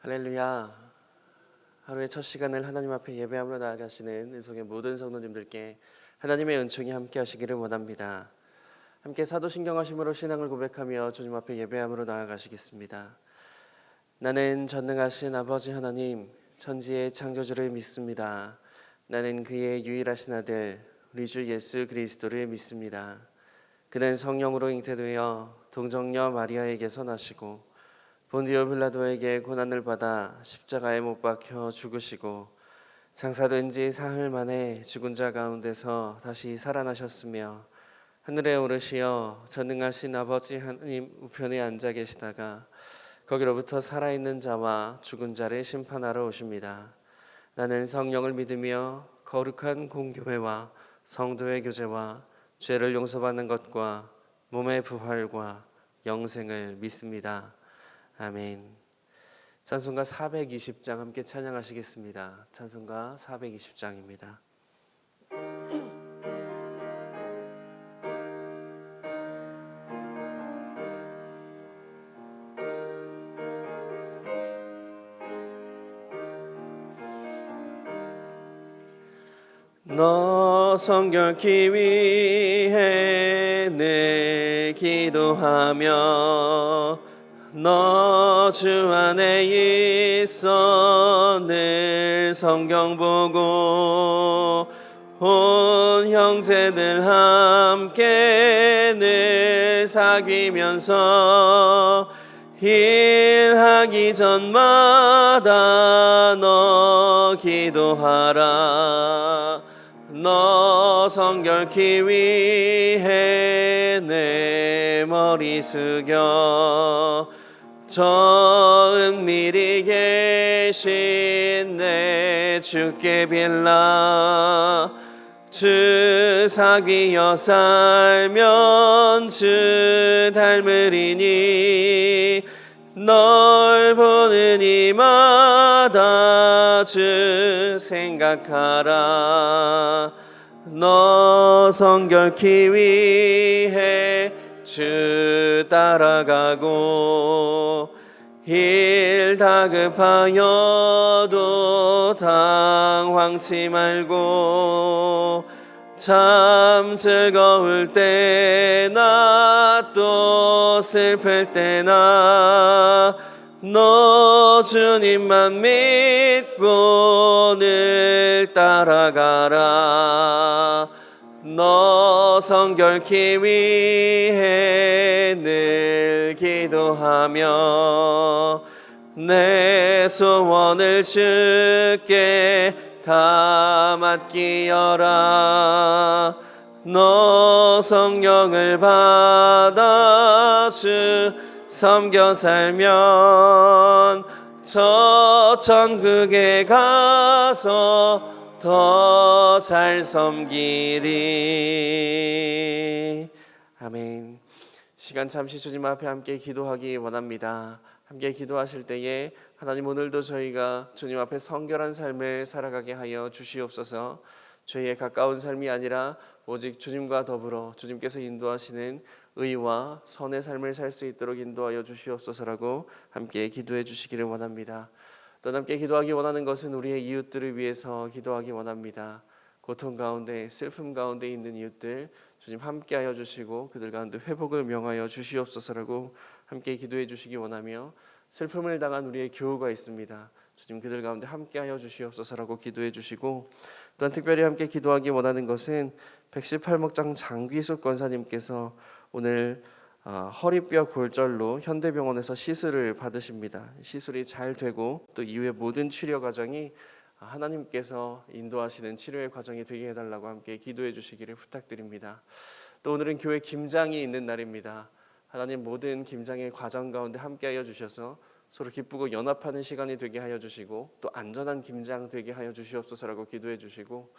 할렐루야. 하루의 첫 시간을 하나님 앞에 예배함으로 나아가시는 은총의 모든 성도님들께 하나님의 은총이 함께 하시기를 원합니다. 함께 사도신경하심으로 신앙을 고백하며 주님 앞에 예배함으로 나아가시겠습니다. 나는 전능하신 아버지 하나님, 천지의 창조주를 믿습니다. 나는 그의 유일하신 아들 우리 주 예수 그리스도를 믿습니다. 그는 성령으로 잉태되어 동정녀 마리아에게서 나시고 본디오 빌라도에게 고난을 받아 십자가에 못 박혀 죽으시고 장사된 지 사흘 만에 죽은 자 가운데서 다시 살아나셨으며 하늘에 오르시어 전능하신 아버지 하나님 우편에 앉아 계시다가 거기로부터 살아있는 자와 죽은 자를 심판하러 오십니다. 나는 성령을 믿으며 거룩한 공교회와 성도의 교제와 죄를 용서받는 것과 몸의 부활과 영생을 믿습니다. 아멘. 찬송가 420장 함께 찬양하시겠습니다. 찬송가 420장입니다. 너 성결케 위해 늘 기도하며 너 주 안에 있어 늘 성경 보고 온 형제들 함께 늘 사귀면서 일하기 전마다 너 기도하라. 너 성결케 위해 내 머리 숙여 저 은밀히 계신 내 주께 빌라. 주 사귀어 살면 주 닮으리니 널 보는 이마다 주 생각하라. 너 성결케 위해 주 따라가고 일 다급하여도 당황치 말고 참 즐거울 때나 또 슬플 때나 너 주님만 믿고 늘 따라가라. 너 성결케 위해 늘 기도하며 내 소원을 주께 다 맡기어라. 너 성령을 받아 주 섬겨 살면 저 천국에 가서 더 잘 섬기리. 아멘. 시간 잠시 주님 앞에 함께 기도하기 원합니다. 함께 기도하실 때에 하나님 오늘도 저희가 주님 앞에 성결한 삶을 살아가게 하여 주시옵소서. 죄에 가까운 삶이 아니라 오직 주님과 더불어 주님께서 인도하시는 의와 선의 삶을 살 수 있도록 인도하여 주시옵소서라고 함께 기도해 주시기를 원합니다. 또 함께 기도하기 원하는 것은 우리의 이웃들을 위해서 기도하기 원합니다. 고통 가운데 슬픔 가운데 있는 이웃들 주님 함께하여 주시고 그들 가운데 회복을 명하여 주시옵소서라고 함께 기도해 주시기 원하며 슬픔을 당한 우리의 교우가 있습니다. 주님 그들 가운데 함께하여 주시옵소서라고 기도해 주시고 또한 특별히 함께 기도하기 원하는 것은 118목장 장귀숙 권사님께서 오늘 허리뼈 골절로 현대병원에서 시술을 받으십니다. 시술이 잘 되고 또 이후의 모든 치료 과정이 하나님께서 인도하시는 치료의 과정이 되게 해달라고 함께 기도해 주시기를 부탁드립니다. 또 오늘은 교회 김장이 있는 날입니다. 하나님 모든 김장의 과정 가운데 함께하여 주셔서 서로 기쁘고 연합하는 시간이 되게 하여 주시고 또 안전한 김장 되게 하여 주시옵소서라고 기도해 주시고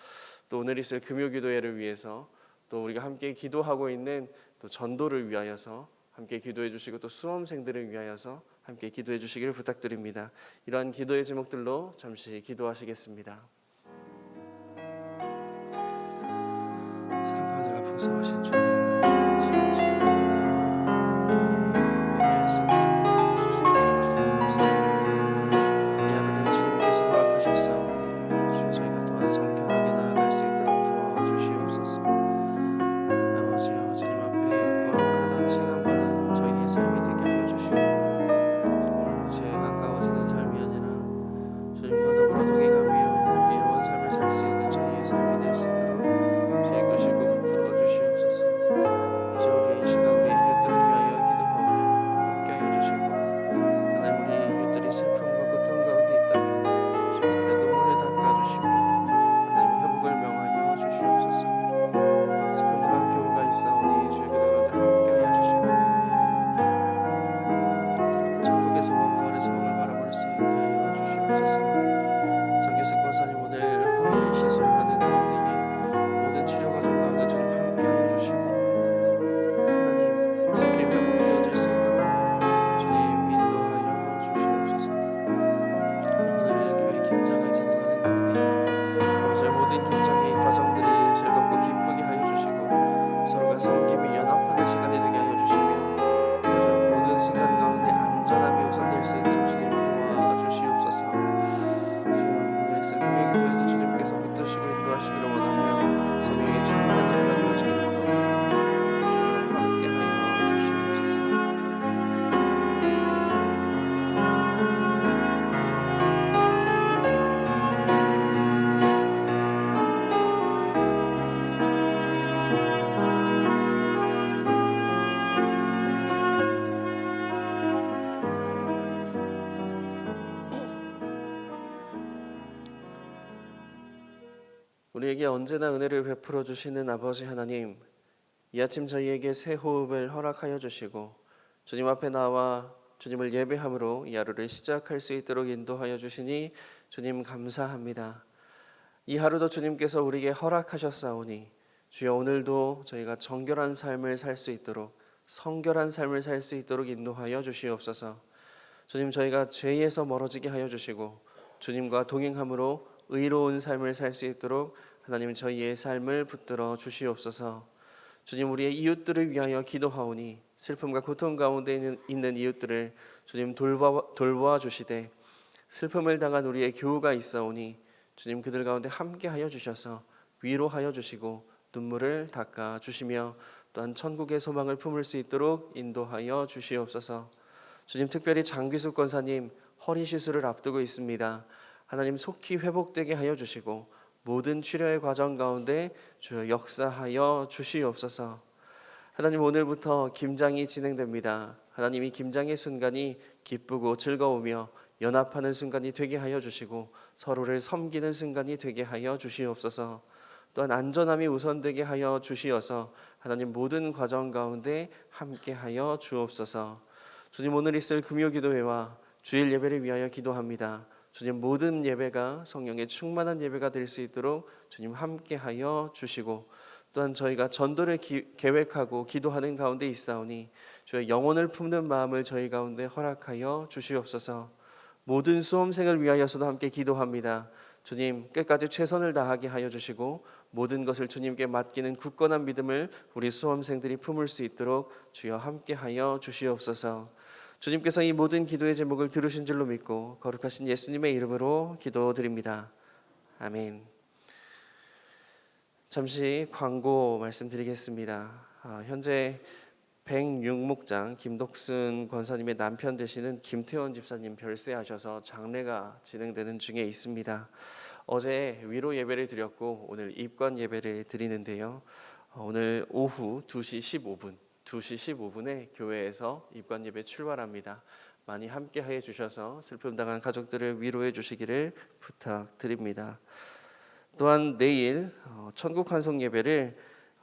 또 오늘 있을 금요기도회를 위해서 또 우리가 함께 기도하고 있는 또 전도를 위하여서 함께 기도해 주시고 또 수험생들을 위하여서 함께 기도해 주시기를 부탁드립니다. 이러한 기도의 제목들로 잠시 기도하시겠습니다. 사랑 가운데 풍성하신 주님, 시간 주님 예배할 수 있도록 주시옵소서. 저희의 삶이 되게 하여 주시고 죄에 가까워지는 삶이 아니라 주님과 더불어 동행하며 이로운 삶을 살 수 있는 저희의 삶이 될 수 있도록 저희 것이고 붙들어 주시옵소서. 이제 우리 이 시간 우리 이웃들을 위하여 기도하오니 함께 하여 주시고 하나님 우리 이웃들이 슬픔과 고통 가운데 있다면 저희들의 눈물을 닦아주시며 하나님 회복을 명하여 주시옵소서. 슬픔과 교우가 있사오니 주의 그들 가운데 함께 하여 주시고 천국의 소망 부활의 소망을 바라볼 수 있게 하여 주시옵소서. 장기숙 권사님 오늘 허리 시술을 하는 가운데 모든 치료 과정 가운데 주님 함께 하여 주시고 하나님 속히 회복되어질 수 있도록 주님 인도하여 주시옵소서. 오늘 교회 김장을 진행하는 가운데 아버지의 모든 김장의 과정들이 즐겁고 기쁘게 하여 주시고 서로가 섬김이 연합하는 시간이 되게 하여 주시며 모든 순간 가운데 안전함이 우선될 수 있도록 주님 도와주시옵소서. 주여 오늘 있을 금요일 교회도 주님께서 붙드시고 인도하시기를 원하며 성령의 충만한 예배가 되어지기를 원하오니 주여 함께하여 주시옵소서. 우리에게 언제나 은혜를 베풀어 주시는 아버지 하나님, 이 아침 저희에게 새 호흡을 허락하여 주시고 주님 앞에 나와 주님을 예배함으로 이 하루를 시작할 수 있도록 인도하여 주시니 주님 감사합니다. 이 하루도 주님께서 우리에게 허락하셨사오니 주여 오늘도 저희가 정결한 삶을 살 수 있도록 성결한 삶을 살 수 있도록 인도하여 주시옵소서. 주님 저희가 죄에서 멀어지게 하여 주시고 주님과 동행함으로 의로운 삶을 살 수 있도록 하나님 저희의 삶을 붙들어 주시옵소서. 주님 우리의 이웃들을 위하여 기도하오니 슬픔과 고통 가운데 있는 이웃들을 주님 돌보아 주시되 슬픔을 당한 우리의 교우가 있사오니 주님 그들 가운데 함께하여 주셔서 위로하여 주시고 눈물을 닦아 주시며 또한 천국의 소망을 품을 수 있도록 인도하여 주시옵소서. 주님 특별히 장귀숙 권사님 허리 시술을 앞두고 있습니다. 하나님 속히 회복되게 하여 주시고 모든 치료의 과정 가운데 주여 역사하여 주시옵소서. 하나님 오늘부터 김장이 진행됩니다. 하나님 이 김장의 순간이 기쁘고 즐거우며 연합하는 순간이 되게 하여 주시고 서로를 섬기는 순간이 되게 하여 주시옵소서. 또한 안전함이 우선되게 하여 주시어서 하나님 모든 과정 가운데 함께하여 주옵소서. 주님 오늘 있을 금요기도회와 주일 예배를 위하여 기도합니다. 주님 모든 예배가 성령의 충만한 예배가 될 수 있도록 주님 함께하여 주시고 또한 저희가 전도를 계획하고 기도하는 가운데 있사오니 주의 영혼을 품는 마음을 저희 가운데 허락하여 주시옵소서. 모든 수험생을 위하여서도 함께 기도합니다. 주님 끝까지 최선을 다하게 하여 주시고 모든 것을 주님께 맡기는 굳건한 믿음을 우리 수험생들이 품을 수 있도록 주여 함께하여 주시옵소서. 주님께서 이 모든 기도의 제목을 들으신 줄로 믿고 거룩하신 예수님의 이름으로 기도드립니다. 아멘. 잠시 광고 말씀드리겠습니다. 현재 106목장 김덕순 권사님의 남편 되시는 김태원 집사님 별세하셔서 장례가 진행되는 중에 있습니다. 어제 위로 예배를 드렸고 오늘 입관 예배를 드리는데요. 오늘 오후 2시 15분에 교회에서 입관 예배 출발합니다. 많이 함께 해 주셔서 슬픔 당한 가족들을 위로해 주시기를 부탁드립니다. 또한 내일 천국 환송 예배를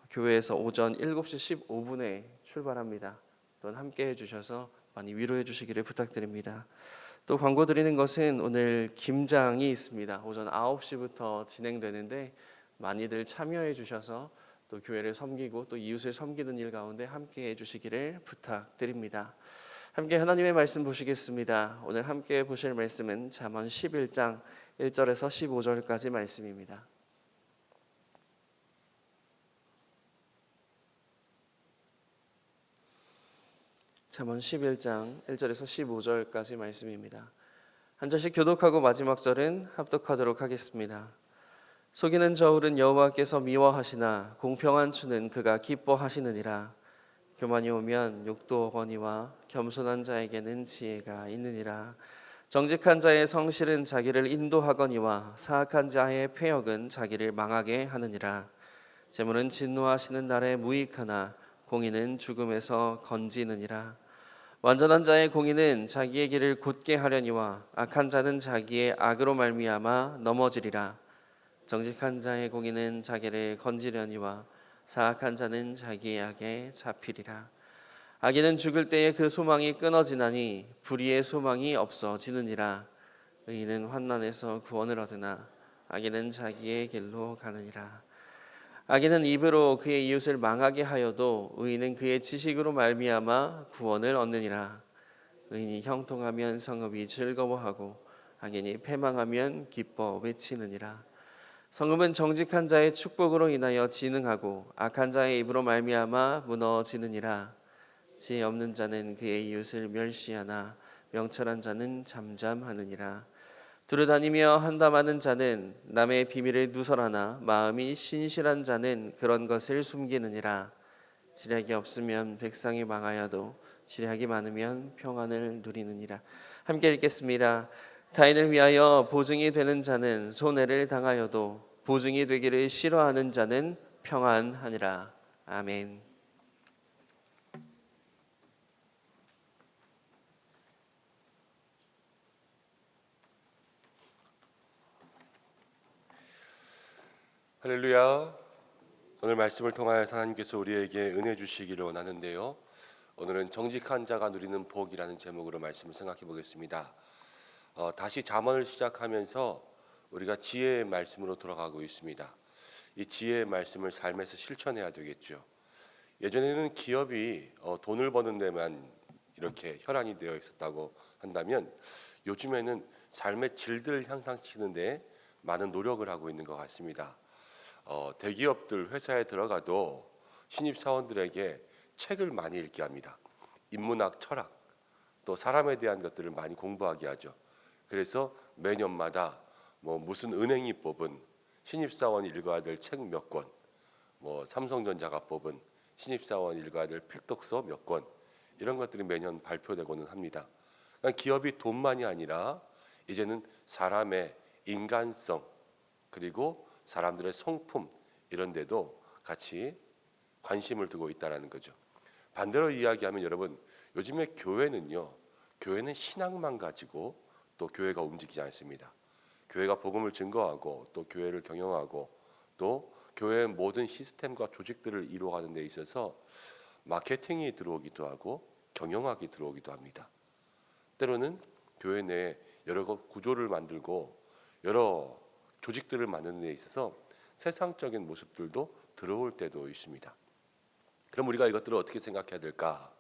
교회에서 오전 7시 15분에 출발합니다. 또한 함께 해 주셔서 많이 위로해 주시기를 부탁드립니다. 또 광고 드리는 것은 오늘 김장이 있습니다. 오전 9시부터 진행되는데 많이들 참여해 주셔서 또 교회를 섬기고 또 이웃을 섬기는 일 가운데 함께 해주시기를 부탁드립니다. 함께 하나님의 말씀 보시겠습니다. 오늘 함께 보실 말씀은 잠언 11장 1절에서 15절까지 말씀입니다. 잠언 11장 1절에서 15절까지 말씀입니다. 한 절씩 교독하고 마지막 절은 합독하도록 하겠습니다. 속이는 저울은 여호와께서 미워하시나 공평한 추는 그가 기뻐하시느니라. 교만이 오면 욕도 오거니와 겸손한 자에게는 지혜가 있느니라. 정직한 자의 성실은 자기를 인도하거니와 사악한 자의 패역은 자기를 망하게 하느니라. 재물은 진노하시는 날에 무익하나 공의는 죽음에서 건지느니라. 완전한 자의 공의는 자기의 길을 곧게 하려니와 악한 자는 자기의 악으로 말미암아 넘어지리라. 정직한 자의 공의는 자기를 건지려니와 사악한 자는 자기의 악에 잡히리라. 악인은 죽을 때에 그 소망이 끊어지나니 불의의 소망이 없어지느니라. 의인은 환난에서 구원을 얻으나 악인은 자기의 길로 가느니라. 악인은 입으로 그의 이웃을 망하게 하여도 의인은 그의 지식으로 말미암아 구원을 얻느니라. 의인이 형통하면 성읍이 즐거워하고 악인이 패망하면 기뻐 외치느니라. 성읍은 정직한 자의 축복으로 인하여 진흥하고 악한 자의 입으로 말미암아 무너지느니라. 지혜 없는 자는 그의 이웃을 멸시하나 명철한 자는 잠잠하느니라. 두루다니며 한담하는 자는 남의 비밀을 누설하나 마음이 신실한 자는 그런 것을 숨기느니라. 지략이 없으면 백성이 망하여도 지략이 많으면 평안을 누리느니라. 함께 읽겠습니다. 타인을 위하여 보증이 되는 자는 손해를 당하여도 보증이 되기를 싫어하는 자는 평안하니라. 아멘. 할렐루야. 오늘 말씀을 통하여서 하나님께서 우리에게 은혜 주시기를 원하는데요. 오늘은 정직한 자가 누리는 복이라는 제목으로 말씀을 생각해 보겠습니다. 다시 잠언을 시작하면서 우리가 지혜의 말씀으로 돌아가고 있습니다. 이 지혜의 말씀을 삶에서 실천해야 되겠죠. 예전에는 기업이 돈을 버는 데만 이렇게 혈안이 되어 있었다고 한다면 요즘에는 삶의 질들을 향상시키는 데 많은 노력을 하고 있는 것 같습니다. 대기업들 회사에 들어가도 신입사원들에게 책을 많이 읽게 합니다. 인문학, 철학, 또 사람에 대한 것들을 많이 공부하게 하죠. 그래서 매년마다 무슨 은행이 뽑은 신입사원이 읽어야 될 책 몇 권, 삼성전자가 뽑은 신입사원이 읽어야 될 필독서 몇 권, 이런 것들이 매년 발표되고는 합니다. 그러니까 기업이 돈만이 아니라 이제는 사람의 인간성, 그리고 사람들의 성품, 이런 데도 같이 관심을 두고 있다는 거죠. 반대로 이야기하면 여러분, 요즘에 교회는 신앙만 가지고 또 교회가 움직이지 않습니다. 교회가 복음을 증거하고 또 교회를 경영하고 또 교회의 모든 시스템과 조직들을 이루어가는 데 있어서 마케팅이 들어오기도 하고 경영학이 들어오기도 합니다. 때로는 교회 내에 여러 구조를 만들고 여러 조직들을 만드는 데 있어서 세상적인 모습들도 들어올 때도 있습니다. 그럼 우리가 이것들을 어떻게 생각해야 될까?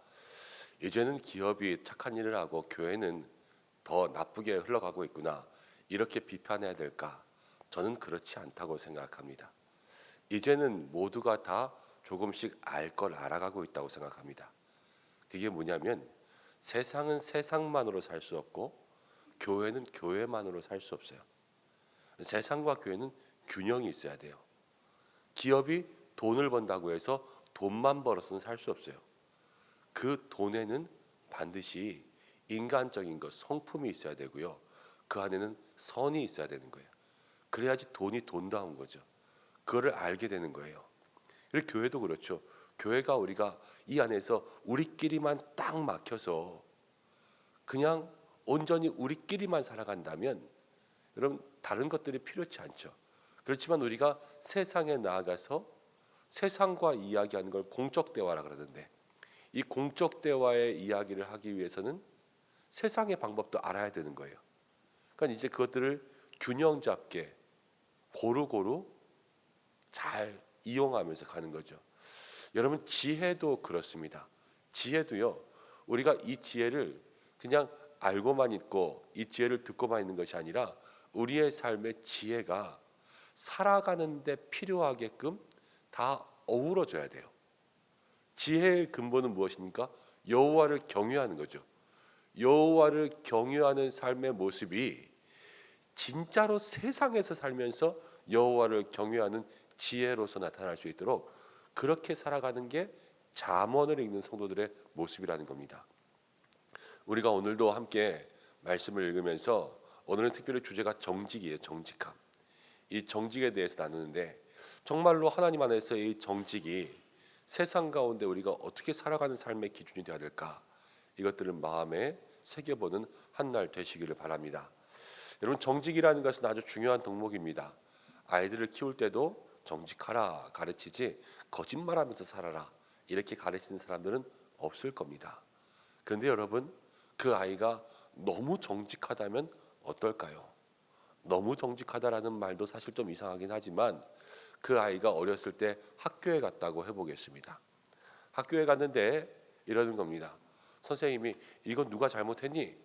이제는 기업이 착한 일을 하고 교회는 더 나쁘게 흘러가고 있구나, 이렇게 비판해야 될까? 저는 그렇지 않다고 생각합니다. 이제는 모두가 다 조금씩 알 걸 알아가고 있다고 생각합니다. 그게 뭐냐면 세상은 세상만으로 살 수 없고 교회는 교회만으로 살 수 없어요. 세상과 교회는 균형이 있어야 돼요. 기업이 돈을 번다고 해서 돈만 벌어서는 살 수 없어요. 그 돈에는 반드시 인간적인 것, 성품이 있어야 되고요. 그 안에는 선이 있어야 되는 거예요. 그래야지 돈이 돈다운 거죠. 그거를 알게 되는 거예요. 그리고 교회도 그렇죠. 교회가 우리가 이 안에서 우리끼리만 딱 막혀서 그냥 온전히 우리끼리만 살아간다면 여러분, 다른 것들이 필요치 않죠. 그렇지만 우리가 세상에 나아가서 세상과 이야기하는 걸 공적 대화라 그러는데, 이 공적 대화의 이야기를 하기 위해서는 세상의 방법도 알아야 되는 거예요. 그러니까 이제 그것들을 균형 잡게 고루고루 잘 이용하면서 가는 거죠. 여러분, 지혜도 그렇습니다. 지혜도요, 우리가 이 지혜를 그냥 알고만 있고 이 지혜를 듣고만 있는 것이 아니라 우리의 삶의 지혜가 살아가는 데 필요하게끔 다 어우러져야 돼요. 지혜의 근본은 무엇입니까? 여호와를 경외하는 거죠. 여호와를 경외하는 삶의 모습이 진짜로 세상에서 살면서 여호와를 경외하는 지혜로서 나타날 수 있도록 그렇게 살아가는 게 잠언을 읽는 성도들의 모습이라는 겁니다. 우리가 오늘도 함께 말씀을 읽으면서 오늘은 특별히 주제가 정직이에요. 정직함. 이 정직에 대해서 나누는데 정말로 하나님 안에서 이 정직이 세상 가운데 우리가 어떻게 살아가는 삶의 기준이 되어야 될까? 이것들을 마음에 새겨보는 한 날 되시기를 바랍니다. 여러분, 정직이라는 것은 아주 중요한 덕목입니다. 아이들을 키울 때도 정직하라 가르치지 거짓말하면서 살아라 이렇게 가르치는 사람들은 없을 겁니다. 그런데 여러분, 그 아이가 너무 정직하다면 어떨까요? 너무 정직하다라는 말도 사실 좀 이상하긴 하지만 그 아이가 어렸을 때 학교에 갔다고 해보겠습니다. 학교에 갔는데 이러는 겁니다. 선생님이 이건 누가 잘못했니?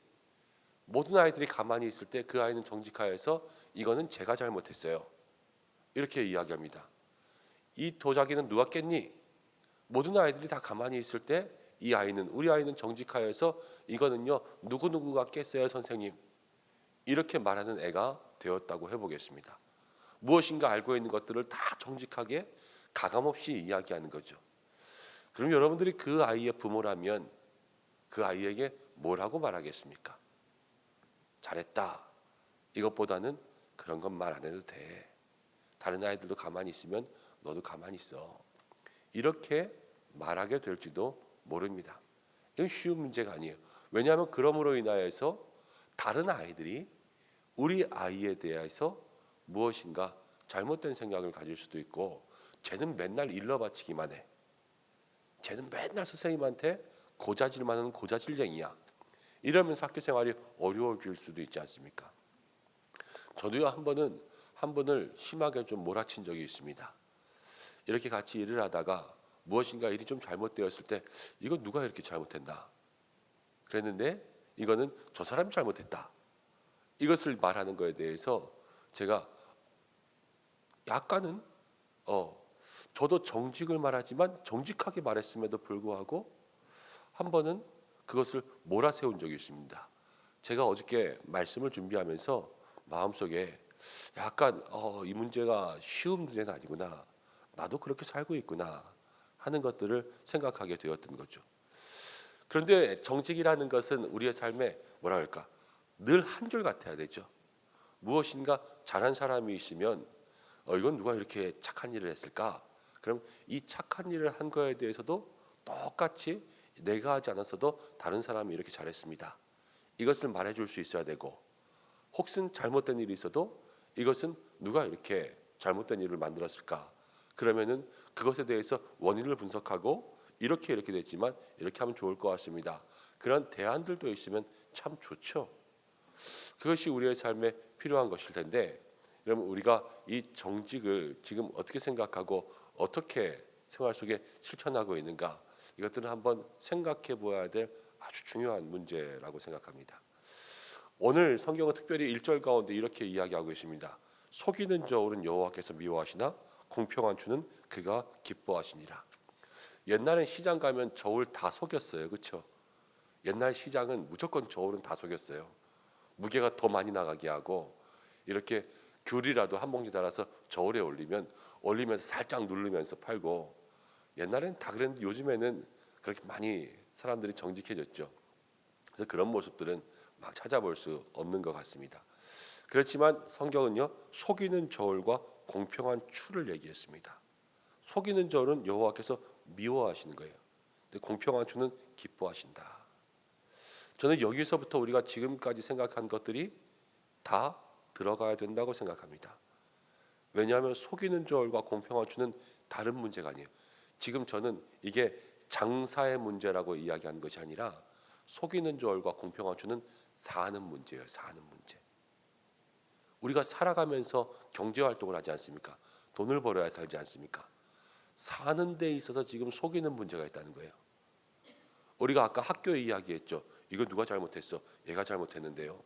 모든 아이들이 가만히 있을 때 그 아이는 정직하여서 이거는 제가 잘못했어요. 이렇게 이야기합니다. 이 도자기는 누가 깼니? 모든 아이들이 다 가만히 있을 때 이 아이는, 우리 아이는 정직하여서 이거는요 누구누구가 깼어요 선생님. 이렇게 말하는 애가 되었다고 해보겠습니다. 무엇인가 알고 있는 것들을 다 정직하게 가감없이 이야기하는 거죠. 그럼 여러분들이 그 아이의 부모라면 그 아이에게 뭐라고 말하겠습니까? 잘했다. 이것보다는 그런 건 말 안 해도 돼. 다른 아이들도 가만히 있으면 너도 가만히 있어. 이렇게 말하게 될지도 모릅니다. 이건 쉬운 문제가 아니에요. 왜냐하면 그러므로 인하여서 다른 아이들이 우리 아이에 대해서 무엇인가 잘못된 생각을 가질 수도 있고, 쟤는 맨날 일러 바치기만 해. 쟤는 맨날 선생님한테 고자질만 하는 고자질쟁이야. 이러면서 학교 생활이 어려워질 수도 있지 않습니까? 저도요 한 번을 심하게 좀 몰아친 적이 있습니다. 이렇게 같이 일을 하다가 무엇인가 일이 좀 잘못되었을 때 이건 누가 이렇게 잘못했나? 그랬는데 이거는 저 사람이 잘못했다. 이것을 말하는 거에 대해서 제가 약간은 저도 정직을 말하지만 정직하게 말했음에도 불구하고 한 번은 그것을 몰아세운 적이 있습니다. 제가 어저께 말씀을 준비하면서 마음속에 약간 이 문제가 쉬운 문제는 아니구나. 나도 그렇게 살고 있구나 하는 것들을 생각하게 되었던 거죠. 그런데 정직이라는 것은 우리의 삶에 뭐라 할까? 늘 한결같아야 되죠. 무엇인가 잘한 사람이 있으면 이건 누가 이렇게 착한 일을 했을까? 그럼 이 착한 일을 한 거에 대해서도 똑같이 내가 하지 않았어도 다른 사람이 이렇게 잘했습니다. 이것을 말해줄 수 있어야 되고, 혹은 잘못된 일이 있어도 이것은 누가 이렇게 잘못된 일을 만들었을까? 그러면은 그것에 대해서 원인을 분석하고 이렇게 됐지만 이렇게 하면 좋을 것 같습니다. 그런 대안들도 있으면 참 좋죠. 그것이 우리의 삶에 필요한 것일 텐데, 여러분, 우리가 이 정직을 지금 어떻게 생각하고 어떻게 생활 속에 실천하고 있는가, 이것들은 한번 생각해 보아야 될 아주 중요한 문제라고 생각합니다. 오늘 성경은 특별히 1절 가운데 이렇게 이야기하고 계십니다. 속이는 저울은 여호와께서 미워하시나 공평한 주는 그가 기뻐하시니라. 옛날엔 시장 가면 저울 다 속였어요. 그렇죠? 옛날 시장은 무조건 저울은 다 속였어요. 무게가 더 많이 나가게 하고, 이렇게 귤이라도 한 봉지 달아서 저울에 올리면서 살짝 누르면서 팔고, 옛날엔 다 그랬는데 요즘에는 그렇게 많이 사람들이 정직해졌죠. 그래서 그런 모습들은 막 찾아볼 수 없는 것 같습니다. 그렇지만 성경은요, 속이는 저울과 공평한 추를 얘기했습니다. 속이는 저울은 여호와께서 미워하시는 거예요. 근데 공평한 추는 기뻐하신다. 저는 여기서부터 우리가 지금까지 생각한 것들이 다 들어가야 된다고 생각합니다. 왜냐하면 속이는 저울과 공평한 추는 다른 문제가 아니에요. 지금 저는 이게 장사의 문제라고 이야기하는 것이 아니라 속이는 저울과 공평한 추는 사는 문제예요. 사는 문제. 우리가 살아가면서 경제활동을 하지 않습니까? 돈을 벌어야 살지 않습니까? 사는 데 있어서 지금 속이는 문제가 있다는 거예요. 우리가 아까 학교에 이야기했죠. 이거 누가 잘못했어? 얘가 잘못했는데요.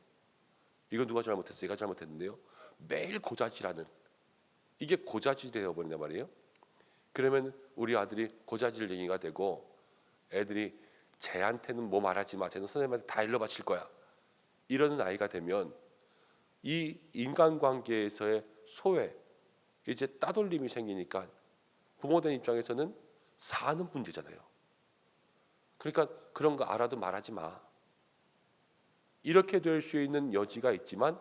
이거 누가 잘못했어? 얘가 잘못했는데요. 매일 고자질하는, 이게 고자질이 되어버린단 말이에요. 그러면 우리 아들이 고자질쟁이가 되고, 애들이 쟤한테는 뭐 말하지 마, 쟤는 선생님한테 다 일러 바칠 거야, 이러는 아이가 되면 이 인간관계에서의 소외, 이제 따돌림이 생기니까 부모된 입장에서는 사는 문제잖아요. 그러니까 그런 거 알아도 말하지 마. 이렇게 될 수 있는 여지가 있지만,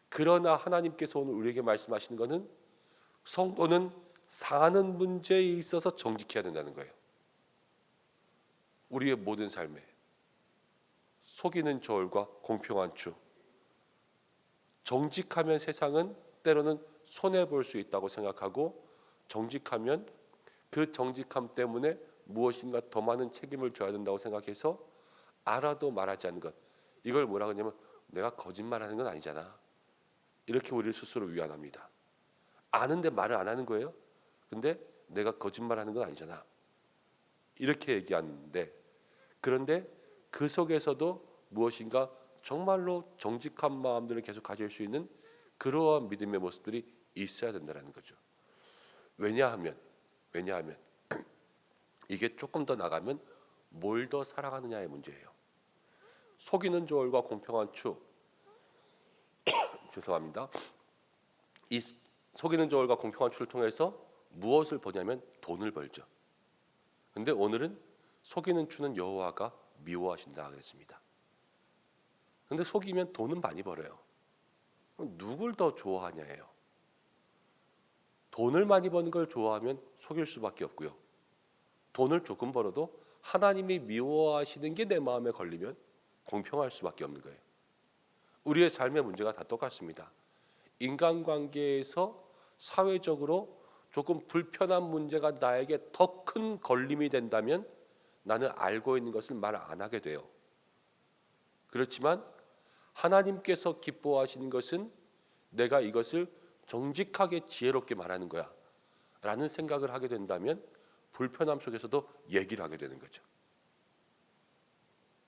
그러나 하나님께서 오늘 우리에게 말씀하시는 것은 성도는 사는 문제에 있어서 정직해야 된다는 거예요. 우리의 모든 삶에 속이는 저울과 공평한 추, 정직하면 세상은 때로는 손해볼 수 있다고 생각하고, 정직하면 그 정직함 때문에 무엇인가 더 많은 책임을 져야 된다고 생각해서 알아도 말하지 않는 것, 이걸 뭐라 그러냐면 내가 거짓말하는 건 아니잖아, 이렇게 우리를 스스로 위안합니다. 아는데 말을 안 하는 거예요. 근데 내가 거짓말하는 건 아니잖아, 이렇게 얘기하는데, 그런데 그 속에서도 무엇인가 정말로 정직한 마음들을 계속 가질 수 있는 그러한 믿음의 모습들이 있어야 된다는 거죠. 왜냐하면 이게 조금 더 나가면 뭘 더 사랑하느냐의 문제예요. 속이는 저울과 공평한 추, 죄송합니다. 이 속이는 저울과 공평한 추를 통해서 무엇을 보냐면 돈을 벌죠. 근데 오늘은 속이는 추는 여호와가 미워하신다 그랬습니다. 근데 속이면 돈은 많이 벌어요. 누굴 더 좋아하냐예요. 돈을 많이 버는 걸 좋아하면 속일 수밖에 없고요. 돈을 조금 벌어도 하나님이 미워하시는 게 내 마음에 걸리면 공평할 수밖에 없는 거예요. 우리의 삶의 문제가 다 똑같습니다. 인간관계에서 사회적으로 조금 불편한 문제가 나에게 더 큰 걸림이 된다면 나는 알고 있는 것을 말 안 하게 돼요. 그렇지만 하나님께서 기뻐하시는 것은 내가 이것을 정직하게 지혜롭게 말하는 거야 라는 생각을 하게 된다면 불편함 속에서도 얘기를 하게 되는 거죠.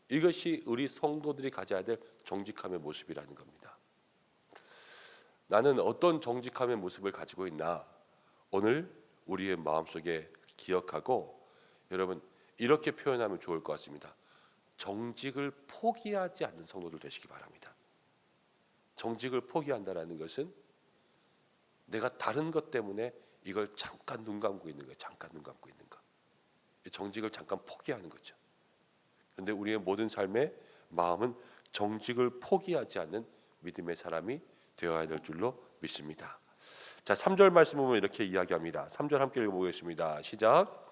이것이 우리 성도들이 가져야 될 정직함의 모습이라는 겁니다. 나는 어떤 정직함의 모습을 가지고 있나, 오늘 우리의 마음속에 기억하고, 여러분 이렇게 표현하면 좋을 것 같습니다. 정직을 포기하지 않는 성도들 되시기 바랍니다. 정직을 포기한다는 것은 내가 다른 것 때문에 이걸 잠깐 눈 감고 있는 거예요. 잠깐 눈 감고 있는 거. 정직을 잠깐 포기하는 거죠. 그런데 우리의 모든 삶의 마음은 정직을 포기하지 않는 믿음의 사람이 되어야 될 줄로 믿습니다. 자, 3절 말씀 보면 이렇게 이야기합니다. 3절 함께 읽어보겠습니다. 시작.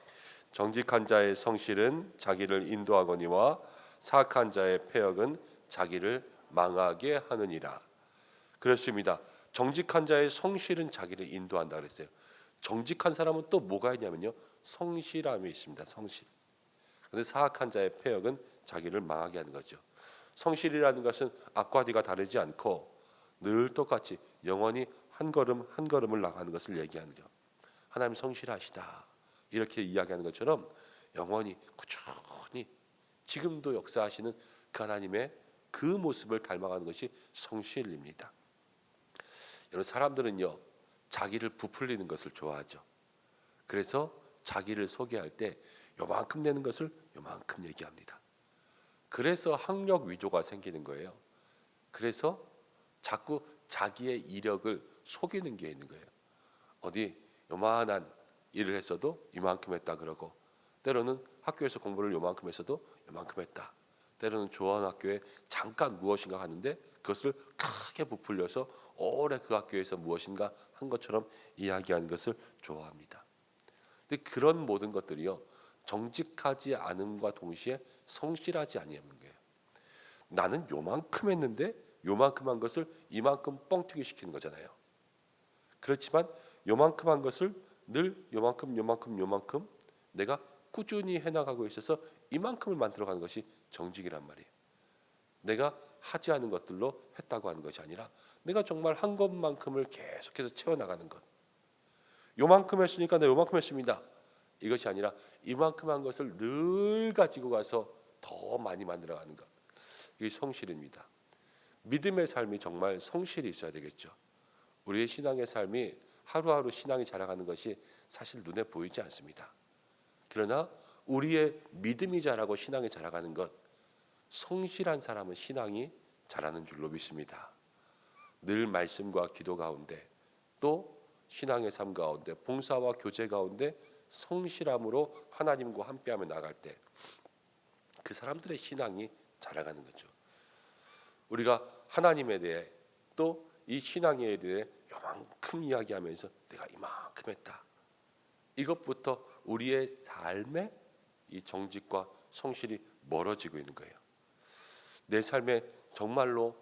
정직한 자의 성실은 자기를 인도하거니와 사악한 자의 패역은 자기를 망하게 하느니라. 그렇습니다. 정직한 자의 성실은 자기를 인도한다 그랬어요. 정직한 사람은 또 뭐가 있냐면요, 성실함이 있습니다. 성실. 그런데 사악한 자의 패역은 자기를 망하게 하는 거죠. 성실이라는 것은 앞과 뒤가 다르지 않고 늘 똑같이 영원히 한 걸음 한 걸음을 나가는 것을 얘기하는 거죠. 하나님 성실하시다 이렇게 이야기하는 것처럼 영원히 꾸준히 지금도 역사하시는 그 하나님의 그 모습을 닮아가는 것이 성실입니다. 여러분, 사람들은요 자기를 부풀리는 것을 좋아하죠. 그래서 자기를 소개할 때 요만큼 내는 것을 요만큼 얘기합니다. 그래서 학력 위조가 생기는 거예요. 그래서 자꾸 자기의 이력을 속이는 게 있는 거예요. 어디 요만한 일을 했어도 이만큼 했다 그러고, 때로는 학교에서 공부를 요만큼 했어도 요만큼 했다. 때로는 좋아하는 학교에 잠깐 무엇인가 갔는데 그것을 크게 부풀려서 오래 그 학교에서 무엇인가 한 것처럼 이야기하는 것을 좋아합니다. 근데 그런 모든 것들이요 정직하지 않음과 동시에 성실하지 아니하는 거예요. 나는 요만큼 했는데 요만큼 한 것을 이만큼 뻥튀기 시키는 거잖아요. 그렇지만 요만큼 한 것을 늘 요만큼 내가 꾸준히 해나가고 있어서 이만큼을 만들어가는 것이 정직이란 말이에요. 내가 하지 않은 것들로 했다고 하는 것이 아니라 내가 정말 한 것만큼을 계속해서 채워나가는 것. 요만큼 했으니까 내가 요만큼 했습니다. 이것이 아니라 이만큼 한 것을 늘 가지고 가서 더 많이 만들어가는 것. 이게 성실입니다. 믿음의 삶이 정말 성실이 있어야 되겠죠. 우리의 신앙의 삶이 하루하루 신앙이 자라가는 것이 사실 눈에 보이지 않습니다. 그러나 우리의 믿음이 자라고 신앙이 자라가는 것, 성실한 사람은 신앙이 자라는 줄로 믿습니다. 늘 말씀과 기도 가운데, 또 신앙의 삶 가운데, 봉사와 교제 가운데 성실함으로 하나님과 함께하며 나갈 때 그 사람들의 신앙이 자라가는 거죠. 우리가 하나님에 대해 또 이 신앙에 대해 요만큼 이야기하면서 내가 이만큼 했다. 이것부터 우리의 삶의 이 정직과 성실이 멀어지고 있는 거예요. 내 삶에 정말로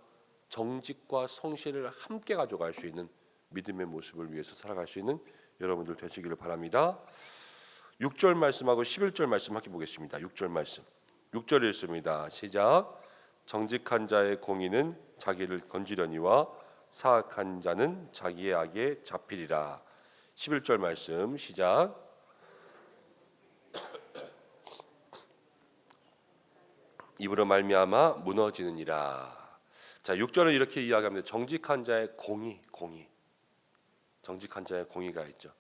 정직과 성실을 함께 가져갈 수 있는 믿음의 모습을 위해서 살아갈 수 있는 여러분들 되시기를 바랍니다. 6절 말씀하고 11절 말씀 함께 보겠습니다. 6절 말씀. 6절 읽습니다. 시작. 정직한 자의 공의는 자기를 건지려니와 사악한 자는 자기의 악에 잡히리라. 11절 말씀 시작. 입으로 말미암아 무너지느니라. 자, 6절은 이렇게 이야기합니다. 정직한 자의 공의. 정직한 자의 공의가 있죠.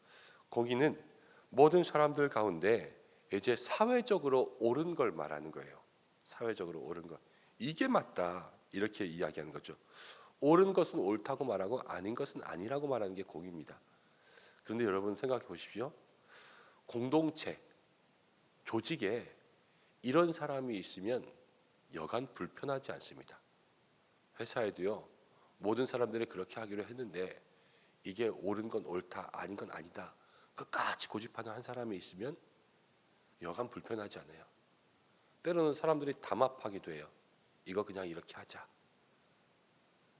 공의는 모든 사람들 가운데 이제 사회적으로 옳은 걸 말하는 거예요. 사회적으로 옳은 것. 이게 맞다. 이렇게 이야기하는 거죠. 옳은 것은 옳다고 말하고 아닌 것은 아니라고 말하는 게 공의입니다. 그런데 여러분 생각해 보십시오. 공동체, 조직에 이런 사람이 있으면 여간 불편하지 않습니다. 회사에도요. 모든 사람들이 그렇게 하기로 했는데 이게 옳은 건 옳다, 아닌 건 아니다. 끝까지 고집하는 한 사람이 있으면 여간 불편하지 않아요. 때로는 사람들이 담합하기도 해요. 이거 그냥 이렇게 하자.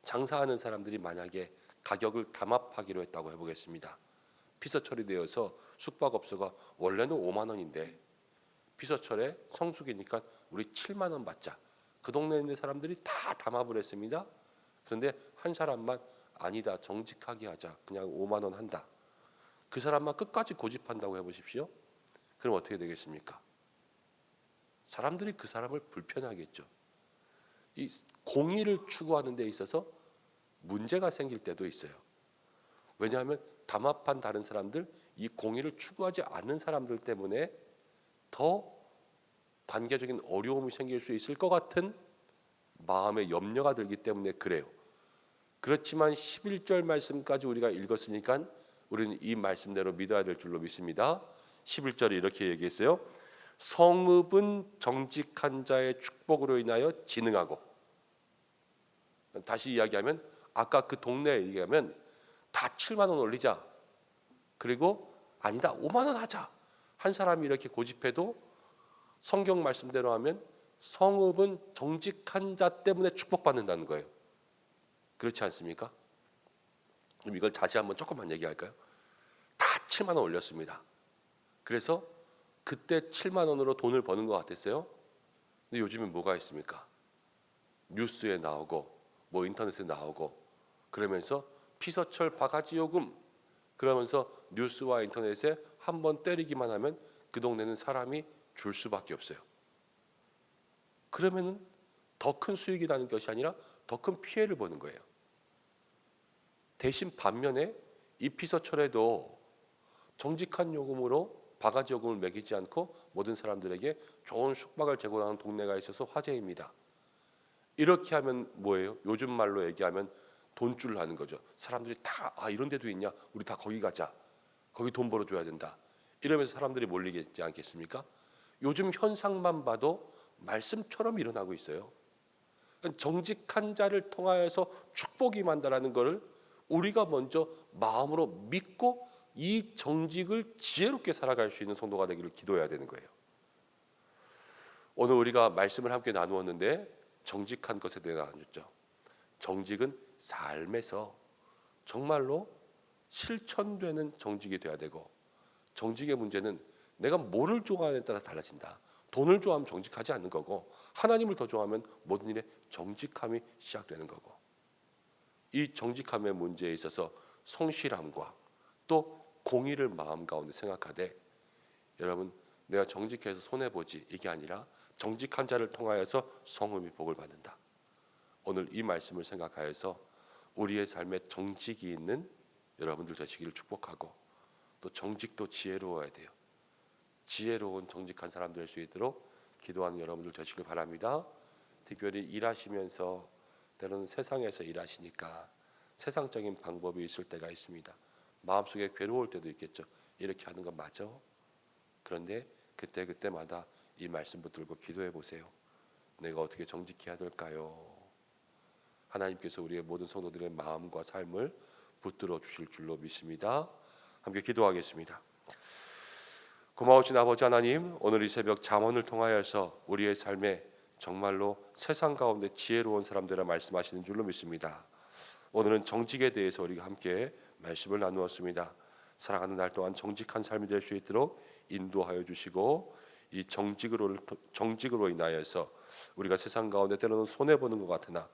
장사하는 사람들이 만약에 가격을 담합하기로 했다고 해보겠습니다. 피서철이 되어서 숙박업소가 원래는 5만 원인데 피서철에 성수기니까 우리 7만 원 받자. 그 동네에 있는 사람들이 다 담합을 했습니다. 그런데 한 사람만 아니다, 정직하게 하자. 그냥 5만 원 한다. 그 사람만 끝까지 고집한다고 해보십시오. 그럼 어떻게 되겠습니까? 사람들이 그 사람을 불편하겠죠. 이 공의를 추구하는 데 있어서 문제가 생길 때도 있어요. 왜냐하면 담합한 다른 사람들, 이 공의를 추구하지 않는 사람들 때문에 더 관계적인 어려움이 생길 수 있을 것 같은 마음의 염려가 들기 때문에 그래요. 그렇지만 11절 말씀까지 우리가 읽었으니까 우리는 이 말씀대로 믿어야 될 줄로 믿습니다. 11절에 이렇게 얘기했어요. 성읍은 정직한 자의 축복으로 인하여 진흥하고. 다시 이야기하면 아까 그 동네에 얘기하면 다 7만 원 올리자. 그리고 아니다 5만 원 하자. 한 사람이 이렇게 고집해도 성경 말씀대로 하면 성읍은 정직한 자 때문에 축복받는다는 거예요. 그렇지 않습니까? 그럼 이걸 다시 한번 조금만 얘기할까요? 다 7만 원 올렸습니다. 그래서 그때 7만 원으로 돈을 버는 것 같았어요. 근데 요즘은 뭐가 있습니까? 뉴스에 나오고 뭐 인터넷에 나오고 그러면서 피서철 바가지 요금 그러면서 뉴스와 인터넷에 한번 때리기만 하면 그 동네는 사람이 줄 수밖에 없어요. 그러면은 더 큰 수익이 나는 것이 아니라 더 큰 피해를 보는 거예요. 대신 반면에 이 피서철에도 정직한 요금으로 바가지 요금을 매기지 않고 모든 사람들에게 좋은 숙박을 제공하는 동네가 있어서 화제입니다. 이렇게 하면 뭐예요? 요즘 말로 얘기하면 돈줄을 하는 거죠. 사람들이 다 이런 데도 있냐? 우리 다 거기 가자. 거기 돈 벌어줘야 된다. 이러면서 사람들이 몰리겠지 않겠습니까? 요즘 현상만 봐도 말씀처럼 일어나고 있어요. 정직한 자를 통하여서 축복이 임한다라는 것을 우리가 먼저 마음으로 믿고 이 정직을 지혜롭게 살아갈 수 있는 성도가 되기를 기도해야 되는 거예요. 오늘 우리가 말씀을 함께 나누었는데 정직한 것에 대해 나누었죠. 정직은 삶에서 정말로 실천되는 정직이 돼야 되고 정직의 문제는 내가 뭐를 좋아하느냐에 따라 달라진다. 돈을 좋아하면 정직하지 않는 거고 하나님을 더 좋아하면 모든 일에 정직함이 시작되는 거고 이 정직함의 문제에 있어서 성실함과 또 공의를 마음 가운데 생각하되 여러분 내가 정직해서 손해보지 이게 아니라 정직한 자를 통하여서 성음이 복을 받는다. 오늘 이 말씀을 생각하여서 우리의 삶에 정직이 있는 여러분들 되시기를 축복하고 또 정직도 지혜로워야 돼요. 지혜로운 정직한 사람 될 수 있도록 기도하는 여러분들 되시길 바랍니다. 특별히 일하시면서 때로는 세상에서 일하시니까 세상적인 방법이 있을 때가 있습니다. 마음속에 괴로울 때도 있겠죠. 이렇게 하는 건 맞아? 그런데 그때마다 이 말씀 붙들고 기도해 보세요. 내가 어떻게 정직해야 될까요? 하나님께서 우리의 모든 성도들의 마음과 삶을 붙들어 주실 줄로 믿습니다. 함께 기도하겠습니다. 고마우신 아버지 하나님, 오늘 이 새벽 잠언을 통하여서 우리의 삶에 정말로 세상 가운데 지혜로운 사람들을 말씀하시는 줄로 믿습니다. 오늘은 정직에 대해서 우리가 함께 말씀을 나누었습니다. 살아가는 날 동안 정직한 삶이 될 수 있도록 인도하여 주시고, 이 정직으로 인하여서 우리가 세상 가운데 때로는 손해보는 것 같으나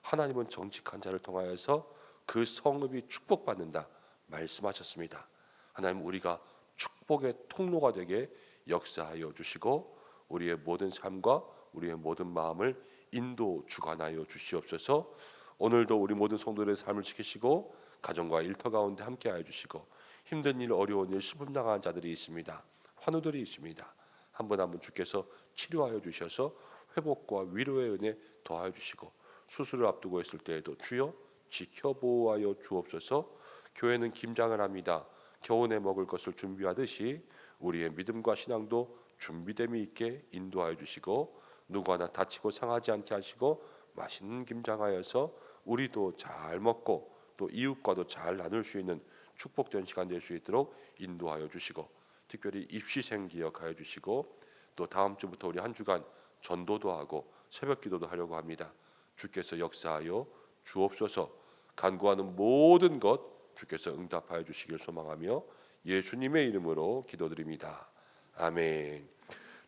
하나님은 정직한 자를 통하여서 그 성읍이 축복받는다 말씀하셨습니다. 하나님, 우리가 축복의 통로가 되게 역사하여 주시고 우리의 모든 삶과 우리의 모든 마음을 인도 주관하여 주시옵소서. 오늘도 우리 모든 성도들의 삶을 지키시고 가정과 일터 가운데 함께하여 주시고, 힘든 일, 어려운 일, 슬픔 당한 자들이 있습니다. 환우들이 있습니다. 한 분 한 분 주께서 치료하여 주셔서 회복과 위로의 은혜 더하여 주시고, 수술을 앞두고 있을 때에도 주여 지켜보호하여 주옵소서. 교회는 김장을 합니다. 겨우내 먹을 것을 준비하듯이 우리의 믿음과 신앙도 준비됨이 있게 인도하여 주시고, 누구 하나 다치고 상하지 않게 하시고 맛있는 김장하여서 우리도 잘 먹고 또 이웃과도 잘 나눌 수 있는 축복된 시간 될 수 있도록 인도하여 주시고, 특별히 입시생 기억하여 주시고, 또 다음 주부터 우리 한 주간 전도도 하고 새벽 기도도 하려고 합니다. 주께서 역사하여 주옵소서. 간구하는 모든 것 주께서 응답하여 주시길 소망하며 예수님의 이름으로 기도드립니다. 아멘.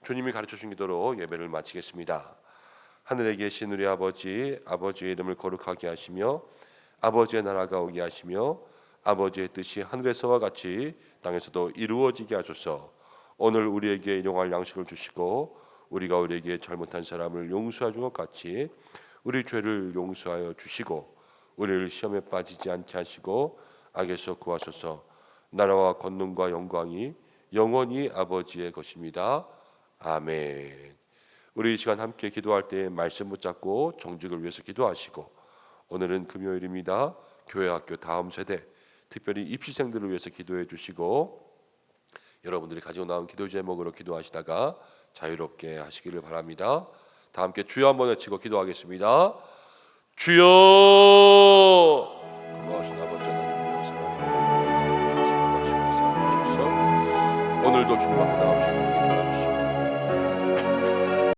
주님이 가르쳐 주신 기도로 예배를 마치겠습니다. 하늘에 계신 우리 아버지, 아버지의 이름을 거룩하게 하시며 아버지의 나라가 오게 하시며 아버지의 뜻이 하늘에서와 같이 땅에서도 이루어지게 하소서. 오늘 우리에게 일용할 양식을 주시고 우리가 우리에게 잘못한 사람을 용서해 준 것 같이 우리 죄를 용서하여 주시고 우리를 시험에 빠지지 않게 하시고 악에서 구하소서. 나라와 권능과 영광이 영원히 아버지의 것입니다. 아멘. 우리 이 시간 함께 기도할 때 말씀 붙잡고 정직을 위해서 기도하시고, 오늘은 금요일입니다. 교회학교 다음 세대, 특별히 입시생들을 위해서 기도해 주시고, 여러분들이 가지고 나온 기도 제목으로 기도하시다가 자유롭게 하시기를 바랍니다. 다 함께 주여 한번 외치고 기도하겠습니다. 주여! 고마우신 아버지 하나님, 사랑하는 주셔서 오늘도 주님 앞에 나오시고 기도해 주시고